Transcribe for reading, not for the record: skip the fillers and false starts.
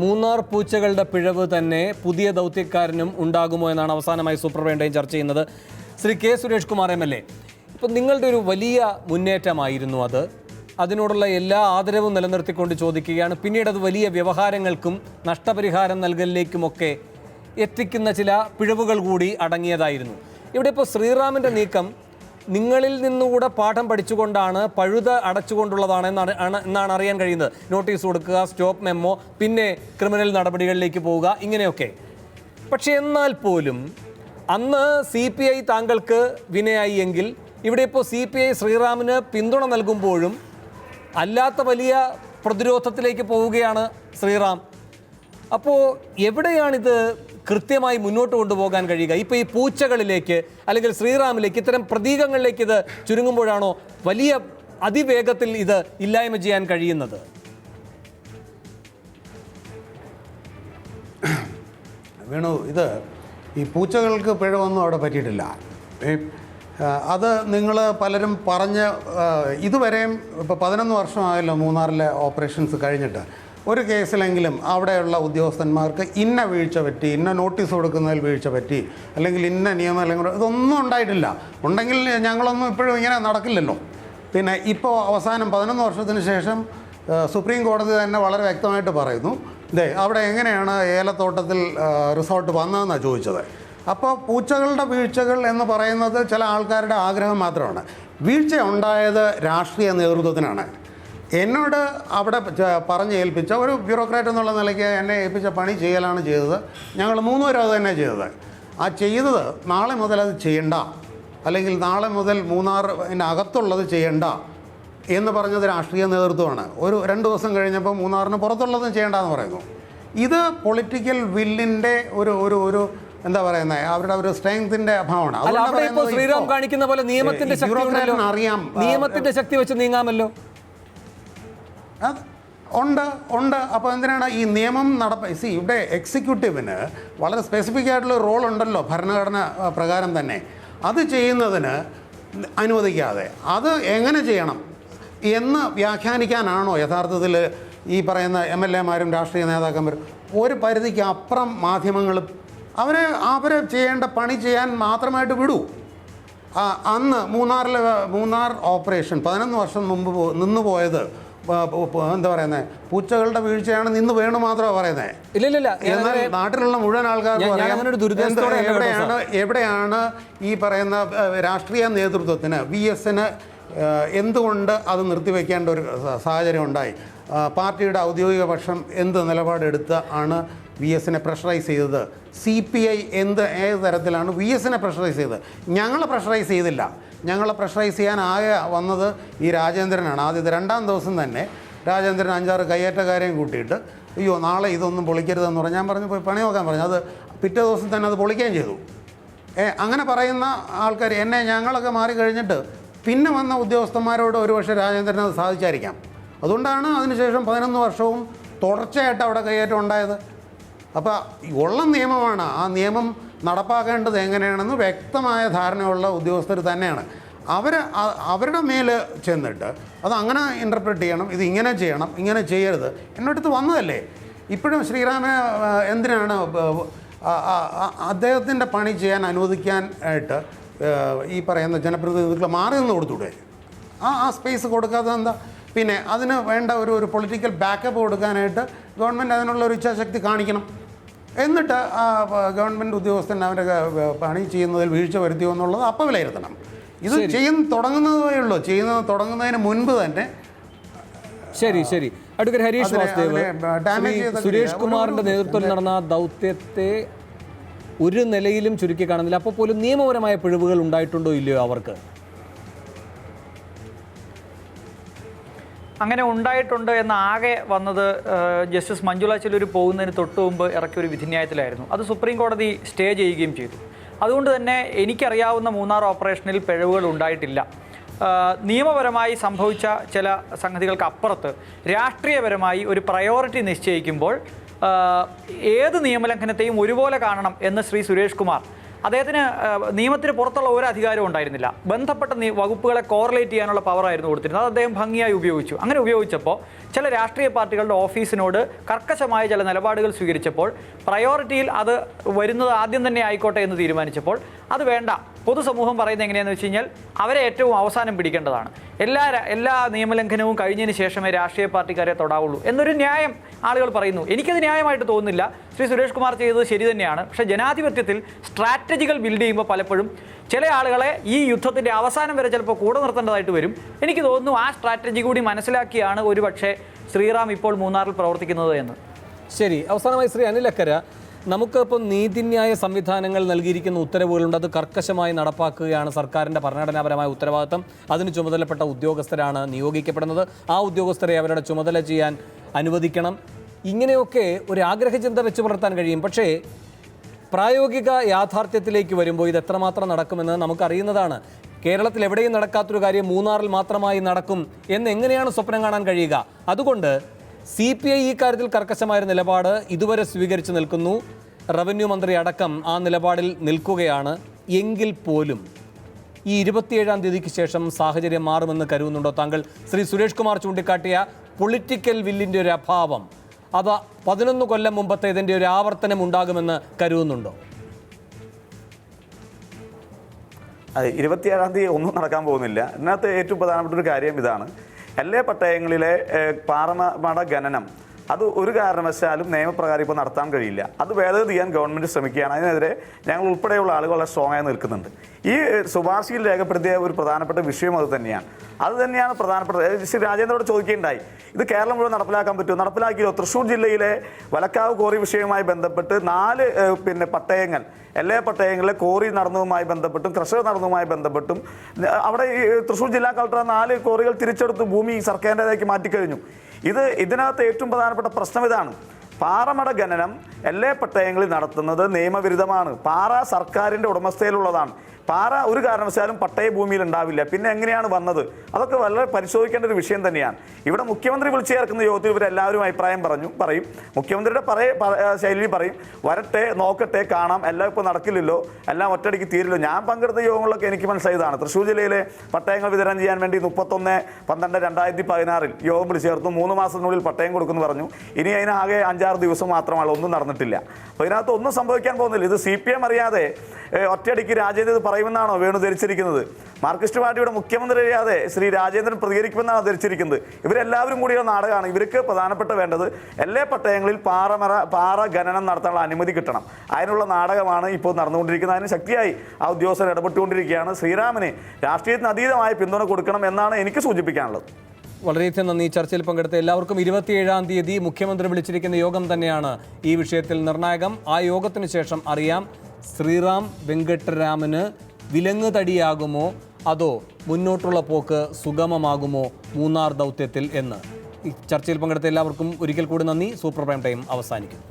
മൂന്നാർ പൂച്ചകളുടെ പിഴവ് തന്നെ പുതിയ ദൗത്യക്കാരനും ഉണ്ടാകുമോ എന്നാണ് അവസാനമായി സൂപ്പർ വേണ്ടയും ചർച്ച ചെയ്യുന്നത്. Shri K Suresh Kumar M L A, ഇപ്പം നിങ്ങളുടെ ഒരു വലിയ മുന്നേറ്റമായിരുന്നു അത്. അതിനോടുള്ള എല്ലാ ആദരവും നിലനിർത്തിക്കൊണ്ട് ചോദിക്കുകയാണ്, പിന്നീട് അത് വലിയ വ്യവഹാരങ്ങൾക്കും നഷ്ടപരിഹാരം നൽകലിലേക്കുമൊക്കെ എത്തിക്കുന്ന ചില പിഴവുകൾ കൂടി അടങ്ങിയതായിരുന്നു. ഇവിടെ ഇപ്പോൾ ശ്രീറാമിൻ്റെ നീക്കം നിങ്ങളിൽ നിന്നുകൂടെ പാഠം പഠിച്ചുകൊണ്ടാണ്, പഴുത അടച്ചുകൊണ്ടുള്ളതാണ് എന്നാണ് അറിയാൻ കഴിയുന്നത്. നോട്ടീസ് കൊടുക്കുക, സ്റ്റോപ്പ് മെമ്മോ, പിന്നെ ക്രിമിനൽ നടപടികളിലേക്ക് പോവുക, ഇങ്ങനെയൊക്കെ. പക്ഷേ എന്നാൽ പോലും അന്ന് CPI താങ്കൾക്ക് വിനയായി എങ്കിൽ ഇവിടെ ഇപ്പോൾ CPI ശ്രീറാമിന് പിന്തുണ നൽകുമ്പോഴും അല്ലാത്ത വലിയ പ്രതിരോധത്തിലേക്ക് പോവുകയാണ് ശ്രീറാം. അപ്പോൾ എവിടെയാണിത് കൃത്യമായി മുന്നോട്ട് കൊണ്ടുപോകാൻ കഴിയുക? ഇപ്പോൾ ഈ പൂച്ചകളിലേക്ക് അല്ലെങ്കിൽ ശ്രീറാമിലേക്ക്, ഇത്തരം പ്രതീകങ്ങളിലേക്ക് ഇത് ചുരുങ്ങുമ്പോഴാണോ വലിയ അതിവേഗത്തിൽ ഇത് ഇല്ലായ്മ ചെയ്യാൻ കഴിയുന്നത്? വേണു, ഇത് ഈ പൂച്ചകൾക്ക് പിഴവൊന്നും അവിടെ പറ്റിയിട്ടില്ല. അത് നിങ്ങൾ പലരും പറഞ്ഞ് ഇതുവരെയും ഇപ്പോൾ 11 വർഷമായല്ലോ മൂന്നാറിലെ ഓപ്പറേഷൻസ് കഴിഞ്ഞിട്ട്. ഒരു കേസിലെങ്കിലും അവിടെയുള്ള ഉദ്യോഗസ്ഥന്മാർക്ക് ഇന്ന വീഴ്ച പറ്റി, ഇന്ന നോട്ടീസ് കൊടുക്കുന്നതിൽ വീഴ്ച പറ്റി, അല്ലെങ്കിൽ ഇന്ന നിയമം അല്ലെങ്കിൽ ഇതൊന്നും ഉണ്ടായിട്ടില്ല. ഉണ്ടെങ്കിൽ ഞങ്ങളൊന്നും ഇപ്പോഴും ഇങ്ങനെ നടക്കില്ലല്ലോ. പിന്നെ ഇപ്പോൾ അവസാനം 11 വർഷത്തിന് ശേഷം സുപ്രീം കോടതി തന്നെ വളരെ വ്യക്തമായിട്ട് പറയുന്നു, അവിടെ എങ്ങനെയാണ് ഏലത്തോട്ടത്തിൽ റിസോർട്ട് വന്നതെന്നാണ് ചോദിച്ചത്. അപ്പോൾ പൂച്ചകളുടെ വീഴ്ചകൾ എന്ന് പറയുന്നത് ചില ആൾക്കാരുടെ ആഗ്രഹം മാത്രമാണ്. വീഴ്ച ഉണ്ടായത് രാഷ്ട്രീയ നേതൃത്വത്തിനാണ്. എന്നോട് അവിടെ പറഞ്ഞ് ഏൽപ്പിച്ച ഒരു ബ്യൂറോക്രാറ്റ് എന്നുള്ള നിലയ്ക്ക് എന്നെ ഏൽപ്പിച്ച പണി ചെയ്യലാണ് ചെയ്തത്. ഞങ്ങൾ 3 പേരും അത് തന്നെ ചെയ്തത്. ആ ചെയ്തത് നാളെ മുതൽ അത് ചെയ്യണ്ട, അല്ലെങ്കിൽ നാളെ മുതൽ മൂന്നാറിൻ്റെ അകത്തുള്ളത് ചെയ്യണ്ട എന്ന് പറഞ്ഞത് രാഷ്ട്രീയ നേതൃത്വമാണ്. ഒരു 2 ദിവസം കഴിഞ്ഞപ്പോൾ മൂന്നാറിന് പുറത്തുള്ളതും ചെയ്യേണ്ടെന്ന് പറയുന്നു. ഇത് പൊളിറ്റിക്കൽ വില്ലിൻ്റെ ഒരു എന്താ പറയുന്നത്, അവരുടെ ഒരു സ്ട്രെങ്തിന്റെ അഭാവമാണ്. ശ്രീറാം കാണിക്കുന്ന പോലെ നിയമത്തിന്റെ ശക്തി അറിയാം, നിയമത്തിന്റെ ശക്തി വെച്ച് നീങ്ങാമല്ലോ. ഉണ്ട്. അപ്പോൾ എന്തിനാണ് ഈ നിയമം ഇവിടെ എക്സിക്യൂട്ടീവിന് വളരെ സ്പെസിഫിക് ആയിട്ടുള്ള റോൾ ഉണ്ടല്ലോ ഭരണഘടന പ്രകാരം തന്നെ. അത് ചെയ്യുന്നതിന് അനുവദിക്കാതെ അത് എങ്ങനെ ചെയ്യണം എന്ന് വ്യാഖ്യാനിക്കാനാണോ യഥാർത്ഥത്തിൽ ഈ പറയുന്ന MLA-മാരും രാഷ്ട്രീയ നേതാക്കന്മാരും? ഒരു പരിധിക്ക് അപ്പുറം മാധ്യമങ്ങൾ അവരെ ചെയ്യേണ്ട പണി ചെയ്യാൻ മാത്രമായിട്ട് വിടൂ. അന്ന് മൂന്നാർ ഓപ്പറേഷൻ 11 വർഷം മുമ്പ് നിന്ന് പോയത് എന്താ പറയുന്നത്, പൂച്ചകളുടെ വീഴ്ചയാണ് നിന്ന് വേണു മാത്രമാണ് പറയുന്നത്. എന്നാൽ നാട്ടിലുള്ള മുഴുവൻ ആൾക്കാർക്ക് എവിടെയാണ് ഈ പറയുന്ന രാഷ്ട്രീയ നേതൃത്വത്തിന് VS-ന് എന്തുകൊണ്ട് അത് നിർത്തിവെക്കേണ്ട ഒരു സാഹചര്യം ഉണ്ടായി? പാർട്ടിയുടെ ഔദ്യോഗിക പക്ഷം എന്ത് നിലപാടെടുത്ത് ആണ് VS-നെ പ്രഷറൈസ് ചെയ്തത്? CPI ഏത് തരത്തിലാണ് VS-നെ പ്രഷറൈസ് ചെയ്തത്? ഞങ്ങളെ പ്രഷറൈസ് ചെയ്തില്ല. ഞങ്ങളെ പ്രഷറൈസ് ചെയ്യാൻ ആകെ വന്നത് ഈ രാജേന്ദ്രനാണ്. ആദ്യത്തെ 2-ാം ദിവസം തന്നെ രാജേന്ദ്രൻ 5-6 കയ്യേറ്റക്കാരെയും കൂട്ടിയിട്ട് അയ്യോ നാളെ ഇതൊന്നും പൊളിക്കരുതെന്ന് പറഞ്ഞു. ഞാൻ പറഞ്ഞു പോയി പണി നോക്കാൻ പറഞ്ഞു. അത് പിറ്റേ ദിവസം തന്നെ അത് പൊളിക്കുകയും ചെയ്തു. അങ്ങനെ പറയുന്ന ആൾക്കാർ ഞങ്ങളൊക്കെ മാറിക്കഴിഞ്ഞിട്ട് പിന്നെ വന്ന ഉദ്യോഗസ്ഥന്മാരോട് ഒരുപക്ഷെ രാജേന്ദ്രൻ അത് സാധിച്ചായിരിക്കാം. അതുകൊണ്ടാണ് അതിനുശേഷം 11 വർഷവും തുടർച്ചയായിട്ട് അവിടെ കയ്യേറ്റം ഉണ്ടായത്. അപ്പോൾ ഉള്ള നിയമമാണ്, ആ നിയമം നടപ്പാക്കേണ്ടത് എങ്ങനെയാണെന്ന് വ്യക്തമായ ധാരണയുള്ള ഉദ്യോഗസ്ഥർ തന്നെയാണ്. അവരുടെ മേൽ ചെന്നിട്ട് അത് അങ്ങനെ ഇൻ്റർപ്രറ്റ് ചെയ്യണം, ഇത് ഇങ്ങനെ ചെയ്യണം, ഇങ്ങനെ ചെയ്യരുത് എന്നോടത്ത് വന്നതല്ലേ. ഇപ്പോഴും ശ്രീറാമിനെ എന്തിനാണ് അദ്ദേഹത്തിൻ്റെ പണി ചെയ്യാൻ അനുവദിക്കാനായിട്ട് ഈ പറയുന്ന ജനപ്രതിനിധികൾ മാറി നിന്ന് കൊടുത്തൂടെ? ആ സ്പേസ് കൊടുക്കാത്തത് എന്താ? പിന്നെ അതിന് വേണ്ട ഒരു പൊളിറ്റിക്കൽ ബാക്കപ്പ് കൊടുക്കാനായിട്ട് ഗവൺമെൻറ് അതിനുള്ള ഒരു ഇച്ഛാശക്തി കാണിക്കണം. എന്നിട്ട് ആ ഗവൺമെൻറ് ഉദ്യോഗസ്ഥൻ അവരുടെ പണി ചെയ്യുന്നതിൽ വീഴ്ച വരുത്തിയോ എന്നുള്ളത് അപ്പോൾ വിലയിരുത്തണം. ഇത് തുടങ്ങുന്നതേ ഉള്ളൂ. തുടങ്ങുന്നതിന് മുൻപ് തന്നെ. ശരി അഡ്വക്കേറ്റ് ഹരീഷ് വാസുദേവ്, സുരേഷ് കുമാറിന്റെ നേതൃത്വത്തിൽ നടന്ന ദൗത്യത്തെ ഒരു നിലയിലും ചുരുക്കി കാണുന്നില്ല. അപ്പോൾ പോലും നിയമപരമായ പിഴവുകൾ ഉണ്ടായിട്ടുണ്ടോ ഇല്ലയോ അവർക്ക്? അങ്ങനെ ഉണ്ടായിട്ടുണ്ട് എന്ന ആകെ വന്നത് ജസ്റ്റിസ് മഞ്ജുള ചെല്ലൂർ പോകുന്നതിന് തൊട്ട് മുമ്പ് ഇറക്കിയ ഒരു വിധിന്യായത്തിലായിരുന്നു. അത് സുപ്രീം കോടതി സ്റ്റേ ചെയ്യുകയും ചെയ്തു. അതുകൊണ്ട് തന്നെ എനിക്കറിയാവുന്ന മൂന്നാർ ഓപ്പറേഷനിൽ പിഴവുകൾ ഉണ്ടായിട്ടില്ല. നിയമപരമായി സംഭവിച്ച ചില സംഗതികൾക്ക് അപ്പുറത്ത് രാഷ്ട്രീയപരമായി ഒരു പ്രയോറിറ്റി നിശ്ചയിക്കുമ്പോൾ ഏത് നിയമലംഘനത്തെയും ഒരുപോലെ കാണണം എന്ന് ശ്രീ സുരേഷ് കുമാർ അദ്ദേഹത്തിന് നിയമത്തിന് പുറത്തുള്ള ഒരു അധികാരവും ഉണ്ടായിരുന്നില്ല. ബന്ധപ്പെട്ട വകുപ്പുകളെ കോറിലേറ്റ് ചെയ്യാനുള്ള പവറായിരുന്നു കൊടുത്തിരുന്നത്. അത് അദ്ദേഹം ഭംഗിയായി ഉപയോഗിച്ചു. അങ്ങനെ ഉപയോഗിച്ചപ്പോൾ ചില രാഷ്ട്രീയ പാർട്ടികളുടെ ഓഫീസിനോട് കർക്കശമായ ചില നിലപാടുകൾ സ്വീകരിച്ചപ്പോൾ പ്രയോറിറ്റിയിൽ അത് വരുന്നത് ആദ്യം തന്നെ ആയിക്കോട്ടെ എന്ന് തീരുമാനിച്ചപ്പോൾ അത് വേണ്ട, പൊതുസമൂഹം പറയുന്നത് എങ്ങനെയാണെന്ന് വെച്ച് കഴിഞ്ഞാൽ അവരെ ഏറ്റവും അവസാനം പിടിക്കേണ്ടതാണ്, എല്ലാ നിയമലംഘനവും കഴിഞ്ഞതിന് ശേഷമേ രാഷ്ട്രീയ പാർട്ടിക്കാരെ തൊടാവുള്ളൂ എന്നൊരു ന്യായം ആളുകൾ പറയുന്നു. എനിക്കത് ന്യായമായിട്ട് തോന്നുന്നില്ല. ശ്രീ സുരേഷ് കുമാർ ചെയ്തത് ശരി തന്നെയാണ്. പക്ഷേ ജനാധിപത്യത്തിൽ സ്ട്രാറ്റജികൾ ബിൽഡ് ചെയ്യുമ്പോൾ പലപ്പോഴും ചില ആളുകളെ ഈ യുദ്ധത്തിൻ്റെ അവസാനം വരെ ചിലപ്പോൾ കൂടെ നിർത്തേണ്ടതായിട്ട് വരും. എനിക്ക് തോന്നുന്നു ആ സ്ട്രാറ്റജി കൂടി മനസ്സിലാക്കിയാണ് ഒരുപക്ഷെ ശ്രീറാം ഇപ്പോൾ മൂന്നാറിൽ പ്രവർത്തിക്കുന്നത് എന്ന്. ശരി, അവസാനമായി ശ്രീ അനിൽ അക്കര, നമുക്കിപ്പോൾ നീതിന്യായ സംവിധാനങ്ങൾ നൽകിയിരിക്കുന്ന ഉത്തരവുകളുണ്ട്. അത് കർക്കശമായി നടപ്പാക്കുകയാണ് സർക്കാരിൻ്റെ ഭരണഘടനാപരമായ ഉത്തരവാദിത്തം. അതിന് ചുമതലപ്പെട്ട ഉദ്യോഗസ്ഥരാണ് നിയോഗിക്കപ്പെടുന്നത്. ആ ഉദ്യോഗസ്ഥരെ അവരുടെ ചുമതല ചെയ്യാൻ അനുവദിക്കണം. ഇങ്ങനെയൊക്കെ ഒരു ആഗ്രഹചിന്ത വെച്ച് പുലർത്താൻ കഴിയും. പക്ഷേ പ്രായോഗിക യാഥാർത്ഥ്യത്തിലേക്ക് വരുമ്പോൾ ഇത് എത്രമാത്രം നടക്കുമെന്ന് നമുക്കറിയുന്നതാണ്. കേരളത്തിൽ എവിടെയും നടക്കാത്തൊരു കാര്യം മൂന്നാറിൽ മാത്രമായി നടക്കും എന്നെങ്ങനെയാണ് സ്വപ്നം കാണാൻ കഴിയുക? അതുകൊണ്ട് CPI ഈ കാര്യത്തിൽ കർക്കശമായ നിലപാട് ഇതുവരെ സ്വീകരിച്ചു നിൽക്കുന്നു. റവന്യൂ മന്ത്രി അടക്കം ആ നിലപാടിൽ നിൽക്കുകയാണ്. എങ്കിൽ പോലും ഈ 27-ാം തീയതിക്ക് ശേഷം സാഹചര്യം മാറുമെന്ന് കരുതുന്നുണ്ടോ താങ്കൾ? ശ്രീ സുരേഷ് കുമാർ ചൂണ്ടിക്കാട്ടിയ പൊളിറ്റിക്കൽ വില്ലിൻ്റെ ഒരു അഭാവം, അത് 11 കൊല്ലം മുമ്പത്തെ ഇതിൻ്റെ ഒരു ആവർത്തനം ഉണ്ടാകുമെന്ന് കരുതുന്നുണ്ടോ? അതെ, 27-ാം തീയതി ഒന്നും നടക്കാൻ പോകുന്നില്ല. ഇതിനകത്ത് ഏറ്റവും പ്രധാനപ്പെട്ട ഒരു കാര്യം ഇതാണ്. എല്ലാ പട്ടയങ്ങളിലെ പാറമട ഖനനം അത് ഒരു കാരണവശാലും നിയമപ്രകാരം ഇപ്പോൾ നടത്താൻ കഴിയില്ല. അത് ഭേദഗതി ചെയ്യാൻ ഗവൺമെൻറ് ശ്രമിക്കുകയാണ്. അതിനെതിരെ ഞങ്ങൾ ഉൾപ്പെടെയുള്ള ആളുകൾ വളരെ സ്ട്രോങ് ആയി നിൽക്കുന്നുണ്ട്. ഈ ശുപാർശയിൽ രേഖപ്പെടുത്തിയ ഒരു പ്രധാനപ്പെട്ട വിഷയം അത് തന്നെയാണ്. പ്രധാനപ്പെട്ട ശ്രീ രാജേന്ദ്രനോട് ചോദിക്കുകയുണ്ടായി, ഇത് കേരളം മുഴുവൻ നടപ്പിലാക്കാൻ പറ്റുമോ? നടപ്പിലാക്കിയല്ലോ. തൃശ്ശൂർ ജില്ലയിലെ വലക്കാവ് കോറി വിഷയവുമായി ബന്ധപ്പെട്ട് 4 പട്ടയങ്ങൾ, എല്ലാ പട്ടയങ്ങളിലെ കോറി നടന്നതുമായി ബന്ധപ്പെട്ടും ക്രഷർ നടന്നതുമായി ബന്ധപ്പെട്ടും അവിടെ ഈ തൃശ്ശൂർ ജില്ലാ കളക്ടർ 4 കോറികൾ തിരിച്ചെടുത്ത് ഭൂമി സർക്കാരിൻ്റെതാക്കി മാറ്റിക്കഴിഞ്ഞു. ഇതിനകത്ത് ഏറ്റവും പ്രധാനപ്പെട്ട പ്രശ്നം ഇതാണ്. പാറമട ഖനനം എല്ലാ പട്ടയങ്ങളിൽ നടത്തുന്നത് നിയമവിരുദ്ധമാണ്. പാറ സർക്കാരിൻ്റെ ഉടമസ്ഥയിലുള്ളതാണ്. പാറ ഒരു കാരണവശാലും പട്ടയ ഭൂമിയിൽ ഉണ്ടാവില്ല. പിന്നെ എങ്ങനെയാണ് വന്നത്? അതൊക്കെ വളരെ പരിശോധിക്കേണ്ട ഒരു വിഷയം തന്നെയാണ്. ഇവിടെ മുഖ്യമന്ത്രി വിളിച്ചു ചേർക്കുന്ന യോഗത്തിൽ ഇവരെല്ലാവരും അഭിപ്രായം പറയും. മുഖ്യമന്ത്രിയുടെ ശൈലി പറയും, വരട്ടെ, നോക്കട്ടെ, കാണാം, എല്ലാം ഇപ്പോൾ നടക്കില്ലല്ലോ, എല്ലാം ഒറ്റയടിക്ക് തീരില്ലോ. ഞാൻ പങ്കെടുത്ത യോഗങ്ങളിലൊക്കെ എനിക്ക് മനസ്സിലായതാണ്. തൃശ്ശൂർ ജില്ലയിലെ പട്ടയങ്ങൾ വിതരണം ചെയ്യാൻ വേണ്ടി 31/12/2016 യോഗം വിളിച്ചു ചേർത്തു. 3 മാസത്തിനുള്ളിൽ പട്ടയം കൊടുക്കുമെന്ന് പറഞ്ഞു. ഇനി അതിനാകെ 5-6 ദിവസം മാത്രമാണ്, ഒന്നും നടന്നിട്ടില്ല. അപ്പോൾ ഇതിനകത്ത് ഒന്നും സംഭവിക്കാൻ പോകുന്നില്ല. ഇത് CPM അറിയാതെ ഒറ്റയടിക്ക് രാജേന്ദ്രൻ പറയുമെന്നാണോ വേണു ധരിച്ചിരിക്കുന്നത്? മാർക്സിസ്റ്റ് പാർട്ടിയുടെ മുഖ്യമന്ത്രി അറിയാതെ ശ്രീ രാജേന്ദ്രൻ പ്രതികരിക്കുമെന്നാണ് ധരിച്ചിരിക്കുന്നത്. ഇവരെല്ലാവരും കൂടിയുള്ള നാടകമാണ്. ഇവർക്ക് പ്രധാനപ്പെട്ട വേണ്ടത് എല്ലാ പട്ടയങ്ങളിൽ പാറ ഖനനം നടത്താനുള്ള അനുമതി കിട്ടണം. അതിനുള്ള നാടകമാണ് ഇപ്പോൾ നടന്നുകൊണ്ടിരിക്കുന്നത്. അതിന് ശക്തിയായി ആ ഉദ്യോഗസ്ഥർ ഇടപെട്ടുകൊണ്ടിരിക്കുകയാണ്. ശ്രീറാമിന് രാഷ്ട്രീയത്തിന് അതീതമായ പിന്തുണ കൊടുക്കണം എന്നാണ് എനിക്ക് സൂചിപ്പിക്കാനുള്ളത്. വളരെയധികം നന്ദി. ചർച്ചയിൽ പങ്കെടുത്ത എല്ലാവർക്കും. 27-ാം തീയതി മുഖ്യമന്ത്രി വിളിച്ചിരിക്കുന്ന യോഗം തന്നെയാണ് ഈ വിഷയത്തിൽ നിർണായകം. ആ യോഗത്തിന് ശേഷം അറിയാം ശ്രീറാം വെങ്കട്ടരാമന് വിലങ്ങ് തടിയാകുമോ അതോ മുന്നോട്ടുള്ള പോക്ക് സുഗമമാകുമോ മൂന്നാർ ദൗത്യത്തിൽ എന്ന്. ഈ ചർച്ചയിൽ പങ്കെടുത്ത എല്ലാവർക്കും ഒരിക്കൽ കൂടി നന്ദി. സൂപ്പർ പ്രൈം ടൈം അവസാനിക്കുന്നു.